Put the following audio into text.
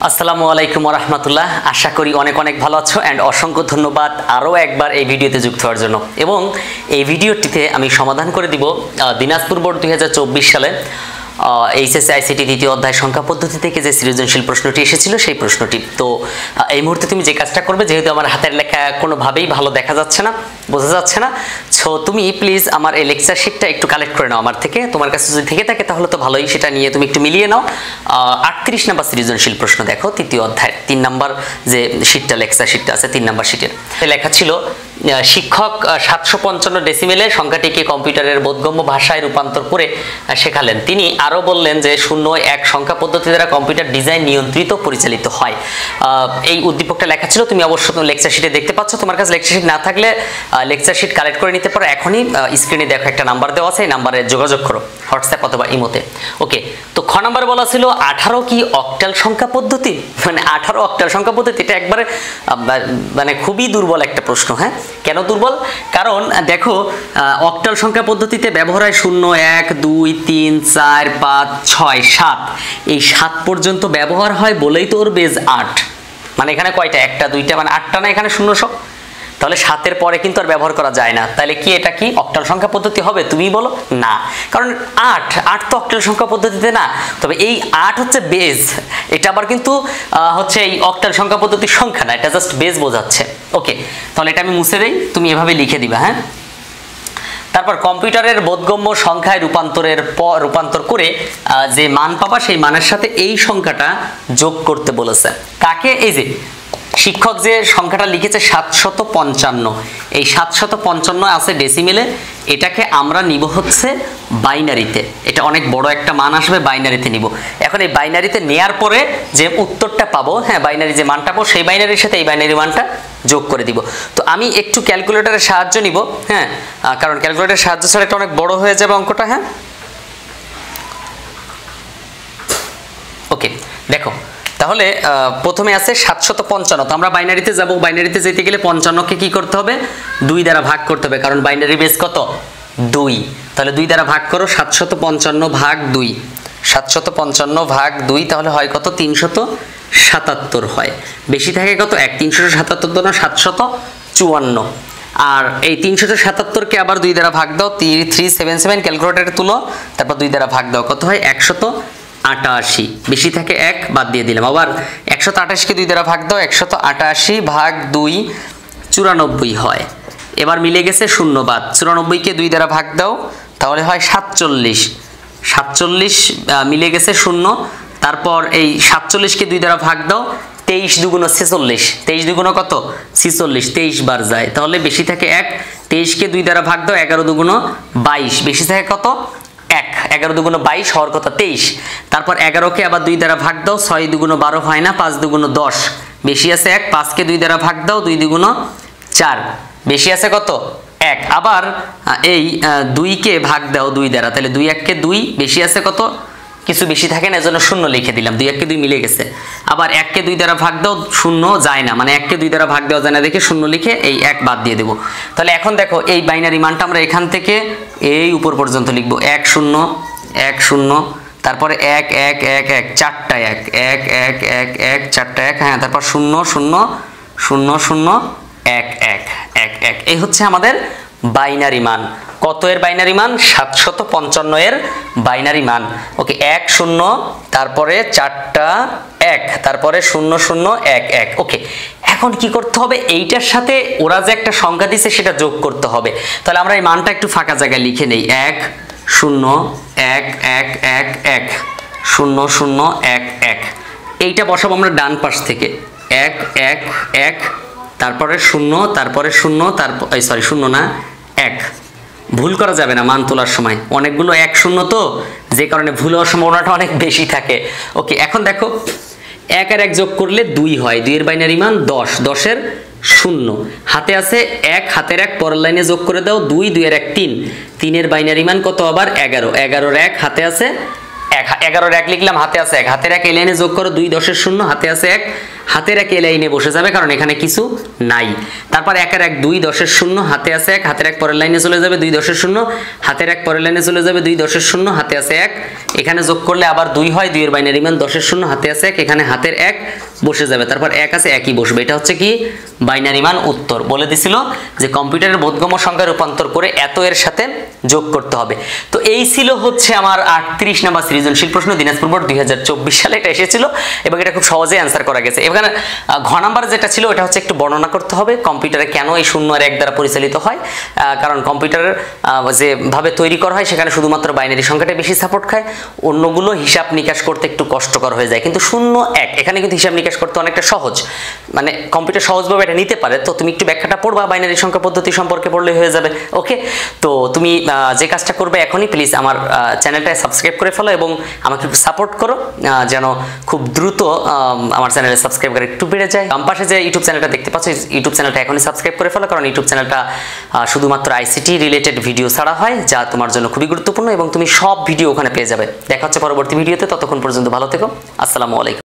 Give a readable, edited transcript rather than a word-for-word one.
আসসালামু আলাইকুম ওয়া রাহমাতুল্লাহ। আশা করি অনেক অনেক ভালো আছো এন্ড অসংখ্য ধন্যবাদ আরও একবার এই ভিডিওতে যুক্ত হওয়ার জন্য। এবং এই ভিডিওটিতে আমি সমাধান করে দিব দিনাজপুর বোর্ড 2024 সালে এইচএসসি আইসিটি দ্বিতীয় অধ্যায় সংখ্যা পদ্ধতি থেকে যে সৃজনশীল প্রশ্নটি এসেছিল সেই প্রশ্নটি। তো এই মুহূর্তে তুমি যে কাজটা করবে, যেহেতু আমার হাতের লেখা কোনোভাবেই ভালো দেখা যাচ্ছে না, বোঝা যাচ্ছে না, সো তুমি প্লিজ আমার এই লেকচার শিটটা একটু কালেক্ট করে নাও আমার থেকে। তোমার কাছে যদি থেকে থাকে তাহলে তো ভালোই, সেটা নিয়ে তুমি একটু মিলিয়ে নাও। 38 নম্বর সৃজনশীল প্রশ্ন দেখো, তৃতীয় অধ্যায় 3 নম্বর যে শিটটা, লেকচার শিটটা আছে 3 নম্বর শিটের লেখা ছিল শিক্ষক 755 ডেসিমেলে সংখ্যাটিকে কম্পিউটারের বোধগম্য ভাষায় রূপান্তর করে শেখালেন। তিনি আরও বললেন যে 0-1 সংখ্যা পদ্ধতি দ্বারা কম্পিউটার ডিজাইন নিয়ন্ত্রিত পরিচালিত হয়। এই উদ্দীপকটা লেখা ছিল, তুমি অবশ্যই লেকচার শিটে দেখতে পাচ্ছ। তোমার কাছে লেকচার শিট না থাকলে লেকচার শিট কালেক্ট করে নিতে পারো। এখনই স্ক্রিনে দেখো একটা নাম্বার দেওয়া আছে, এই নাম্বারে যোগাযোগ করো হোয়াটসঅ্যাপ অথবা ইমোতে। ওকে, তো খ নাম্বার বলা ছিল 18 কি অক্টাল সংখ্যা পদ্ধতি? মানে 18 অক্টাল সংখ্যা পদ্ধতি, এটা একবারে মানে খুবই দুর্বল একটা প্রশ্ন। হ্যাঁ, কেন দুর্বল? কারণ দেখো অক্টাল সংখ্যা পদ্ধতিতে ব্যবহার হয় 0, 1, 2, 3, 4, 5, 6, 7, এই 7 পর্যন্ত ব্যবহার হয় বলেই তো ওর বেজ 8। মানে এখানে কয়টা? 1টা 2টা, মানে 8টা না এখানে 0 তাহলে 7-এর পরে কিন্তু আর ব্যবহার করা যায় না। তাহলে কি এটা কি অক্টাল সংখ্যা পদ্ধতি হবে? তুমি বলো না, কারণ 8 তো অক্টাল সংখ্যা পদ্ধতিতে না। তবে এই 8 হচ্ছে বেজ, এটা আবার কিন্তু হচ্ছে এই অক্টাল সংখ্যা পদ্ধতির সংখ্যা না, এটা জাস্ট বেজ বোঝাচ্ছে। ওকে, তাহলে এটা আমি মুছে দেই, তুমি এভাবে লিখে দিবা। হ্যাঁ, তারপর কম্পিউটারের বোধগম্য সংখ্যায় রূপান্তর করে যে মান পাবা সেই মানের সাথে এই সংখ্যাটা যোগ করতে বলেছে। কাকে? এই যে শিক্ষক যে সংখ্যাটা লিখেছে 755, এই 755 আছে ডেসিমেলে, এটাকে আমরা নিব হচ্ছে বাইনারিতে। এটা অনেক বড় একটা মান আসবে, বাইনারিতে নিব। এখন এই বাইনারিতে নেয়ার পরে যে উত্তরটা পাবো, হ্যাঁ বাইনারি যে মানটা পাবো, সেই বাইনারির সাথে এই বাইনারি মানটা যোগ করে দিব। তো আমি একটু ক্যালকুলেটরের সাহায্য নিব, হ্যাঁ, কারণ ক্যালকুলেটরের সাহায্য ছাড়া এটা অনেক বড় হয়ে যাবে অঙ্কটা। হ্যাঁ, ওকে, দেখো তাহলে প্রথমে আছে 755, তো আমরা বাইনারিতে যাব। বাইনারিতে যেতে গেলে 55কে কি করতে হবে? 2 দ্বারা ভাগ করতে হবে, কারণ বাইনারি বেস কত? 2। তাহলে 2 দ্বারা ভাগ করো, 755 ভাগ 2, 755 ভাগ 2, তাহলে হয় কত? 377 হয়। বেশি থাকে কত? 1। 377 না 754। আর এই 377কে আবার 2 দ্বারা ভাগ দাও, 377, ক্যালকুলেটরে তুলো, তারপর 2 দ্বারা ভাগ দাও, কত হয়? 188। বেশি থাকে 1, বাদ দিয়ে দিলাম। আবার 128কে 2 দ্বারা ভাগ দাও, 188 ভাগ 2 94 হয়। এবার মিলে গেছে 0 বাদ, 94কে 2 দ্বারা ভাগ দাও, তাহলে হয় 47। 47 মিলে গেছে 0। তারপর এই 47কে 2 দ্বারা ভাগ দাও, 23 দুগুণ 46, 23 দুগুণ কত? 46, 23 বার যায়, তাহলে বেশি থাকে 1। 23কে 2 দ্বারা ভাগ দাও, 11 দুগুণ 22, বেশি থাকে কত? 1। 11 দুগুণ 22 হওয়ার কথা 23। তারপর 11কে আবার 2 দ্বারা ভাগ দাও, 6 দুগুণ 12 হয় না, 5 দুগুণ 10, বেশি আছে 1। 5কে 2 দ্বারা ভাগ দাও, 2 দুগুণ 4, বেশি আছে কত? 1। আবার এই 2কে ভাগ দাও 2 দ্বারা, তাহলে 2 1কে 2, বেশি আছে কত? কিছু বেশি থাকে না, এজন্য 0 লিখে দিলাম। 2 1কে 2 মিলে গেছে। আবার 1কে 2 দ্বারা ভাগ দাও, 0 যায় না, মানে 1কে 2 দ্বারা ভাগ দেওয়া যায় না দেখে 0 লিখে এই 1 বাদ দিয়ে দেবো। তাহলে এখন দেখো এই বাইনারি মানটা আমরা এখান থেকে এই উপর পর্যন্ত লিখবো, 1 0 1 0, তারপরে 1 1 1 1, 4টা 1 1 1 1 1, 4টা 1, হ্যাঁ, তারপর 0 0 0 0 1 1 1 1। এই হচ্ছে আমাদের বাইনারি মান। কত এর বাইনারি মান? 755 এর বাইনারি মান। ওকে, 1 0, তারপরে 4টা 1, তারপরে 0 0 1 1। ওকে, এখন কি করতে হবে? এইটার সাথে ওরা যে একটা সংখ্যা দিছে সেটা যোগ করতে হবে। তাহলে আমরা এই মানটা একটু ফাঁকা জায়গায় লিখে নেই, 1 0 1 1 1 1 0 0 1 1। এইটা বসাবো আমরা ডান পাশ থেকে, 1 1 1, তারপরে 0, তারপরে 0, তারপর সরি 0 না 1। ভুল করা যাবে না মান তোলার সময়, অনেকগুলো 1 0 তো, যে কারণে ভুল হওয়ার সম্ভাবনাটা অনেক বেশি থাকে। ওকে, এখন দেখো 1 আর 1 যোগ করলে 2 হয়, 2 এর বাইনারি মান 10, 10 এর 0, হাতে আছে 1, হাতের 1 পরের লাইনে যোগ করে দাও, 2 2 এর 1 3, 3 এর বাইনারি মান কত? আবার 11, 11 এর 1, হাতে আছে 1, 11 এর 1 লিখলাম, হাতে আছে 1, হাতের 1 এই লাইনে যোগ করো, 2 10 এর 0, হাতে আছে 1, হাতের এক এই লাইনে বসে যাবে কারণ এখানে কিছু নাই। তারপর 1 এর 1 2 10 এর 0 হাতে আছে 1 হাতের 1 পরের লাইনে চলে যাবে 2 10 এর 0 হাতের 1 পরের লাইনে চলে যাবে 2 10 এর 0 হাতে আছে 1 এখানে যোগ করলে আবার 2 হয় 2 এর বাইনারি মান 10 এর 0 হাতে আছে 1 এখানে হাতের 1 বসে যাবে তারপর 1 আছে 1ই বসবে। এটা হচ্ছে কি বাইনারি মান উত্তর। বলে দিছিল যে কম্পিউটারের বোধগম্য সংখ্যা রূপান্তর করে এত এর সাথে যোগ করতে হবে। তো এই ছিল হচ্ছে আমার 38 নম্বর সৃজনশীল প্রশ্ন দিনাজপুর বোর্ড 2024 সালে এটা এসেছিল এবং এটা খুব সহজে অ্যান্সার করা গেছে। এখানে ঘ নাম্বার যেটা ছিল এটা হচ্ছে একটু বর্ণনা করতে হবে কম্পিউটারে কেন এই 0 আর 1 দ্বারা পরিচালিত হয়। কারণ কম্পিউটারের যে ভাবে তৈরি করা হয় সেখানে শুধুমাত্র বাইনারি সংখ্যাটা বেশি সাপোর্ট খায়, অন্যগুলো হিসাব নিকাশ করতে একটু কষ্টকর হয়ে যায়। কিন্তু 0 1 এখানে কিন্তু হিসাব নিকাশ করতে অনেকটা সহজ, মানে কম্পিউটার সহজভাবে এটা নিতে পারে। তো তুমি একটু ব্যাখ্যাটা পড়বা, বাইনারি সংখ্যা পদ্ধতি সম্পর্কে পড়লে হয়ে যাবে। ওকে, তো তুমি যে কাজটা করবে এখনই প্লিজ আমার চ্যানেলটা সাবস্ক্রাইব করে ফেলো এবং আমাকে একটু সাপোর্ট করো যেন খুব দ্রুত আমার চ্যানেলের সাবস্ক্রাইবার একটু বেড়ে যায়। বাম পাশে যে ইউটিউব চ্যানেলটা দেখতে পাচ্ছ ইউটিউব চ্যানেলটা এখনই সাবস্ক্রাইব করে ফেলো কারণ ইউটিউব চ্যানেলটা শুধুমাত্র আইসিটি রিলেটেড ভিডিও ছাড়া হয় যা তোমার জন্য খুবই গুরুত্বপূর্ণ এবং তুমি সব ভিডিও ওখানে পেয়ে যাবে। দেখা হচ্ছে পরবর্তী ভিডিওতে, ততক্ষণ পর্যন্ত ভালো থেকো। আসসালামু আলাইকুম।